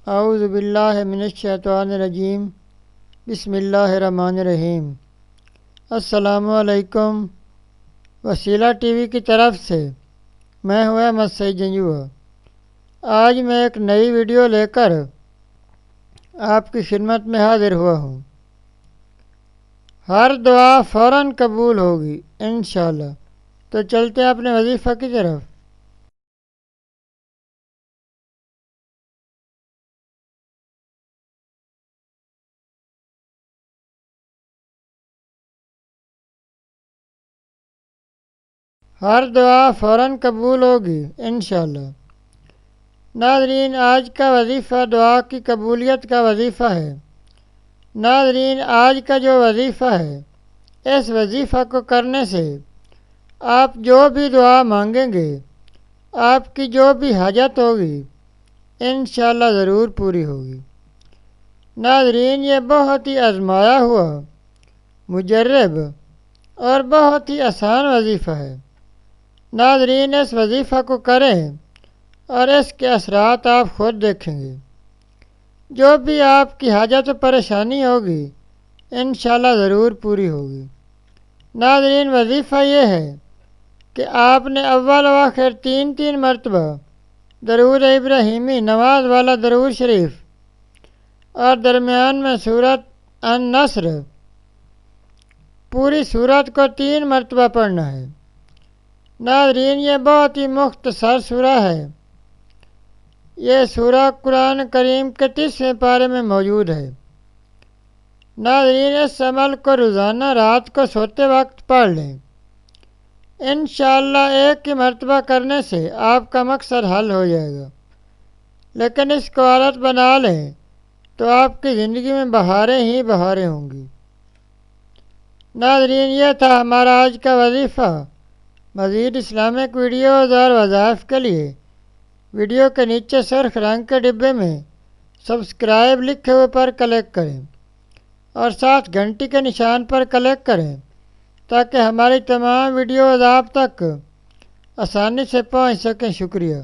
اعوذ باللہ من الشیطان الرجیم بسم اللہ الرحمن الرحیم۔ السلام علیکم۔ وسیلہ ٹی وی کی طرف سے میں ہوں احمد سعید جنجوع۔ آج میں ایک نئی ویڈیو لے کر آپ کی خدمت میں حاضر ہوا ہوں۔ ہر دعا فوراً قبول ہوگی انشاءاللہ۔ تو چلتے ہیں اپنے وظیفہ کی طرف۔ ہر دعا فوراً قبول ہوگی انشاءاللہ۔ ناظرین، آج کا وظیفہ دعا کی قبولیت کا وظیفہ ہے۔ ناظرین، آج کا جو وظیفہ ہے، اس وظیفہ کو کرنے سے آپ جو بھی دعا مانگیں گے، آپ کی جو بھی حاجت ہوگی انشاءاللہ ضرور پوری ہوگی۔ ناظرین، یہ بہت ہی آزمایا ہوا، مجرب اور بہت ہی آسان وظیفہ ہے۔ ناظرین، اس وظیفہ کو کریں اور اس کے اثرات آپ خود دیکھیں گے۔ جو بھی آپ کی حاجت و پریشانی ہوگی انشاءاللہ ضرور پوری ہوگی۔ ناظرین، وظیفہ یہ ہے کہ آپ نے اول و آخر تین مرتبہ درود ابراہیمی نماز والا درود شریف اور درمیان میں سورۃ النصر پوری سورت کو 3 مرتبہ پڑھنا ہے۔ ناظرین، یہ بہت ہی مختصر سورہ ہے۔ یہ سورہ قرآن کریم کے 30ویں پارے میں موجود ہے۔ ناظرین، اس عمل کو روزانہ رات کو سوتے وقت پڑھ لیں۔ انشاءاللہ ایک ہی مرتبہ کرنے سے آپ کا مقصد حل ہو جائے گا، لیکن اس کو عادت بنا لیں تو آپ کی زندگی میں بہاریں ہی بہاریں ہوں گی۔ ناظرین، یہ تھا ہمارا آج کا وظیفہ۔ مزید اسلامک ویڈیوز اور وظائف کے لیے ویڈیو کے نیچے سرخ رنگ کے ڈبے میں سبسکرائب لکھے ہوئے پر کلک کریں اور ساتھ گھنٹی کے نشان پر کلک کریں تاکہ ہماری تمام ویڈیوز آپ تک آسانی سے پہنچ سکیں۔ شکریہ۔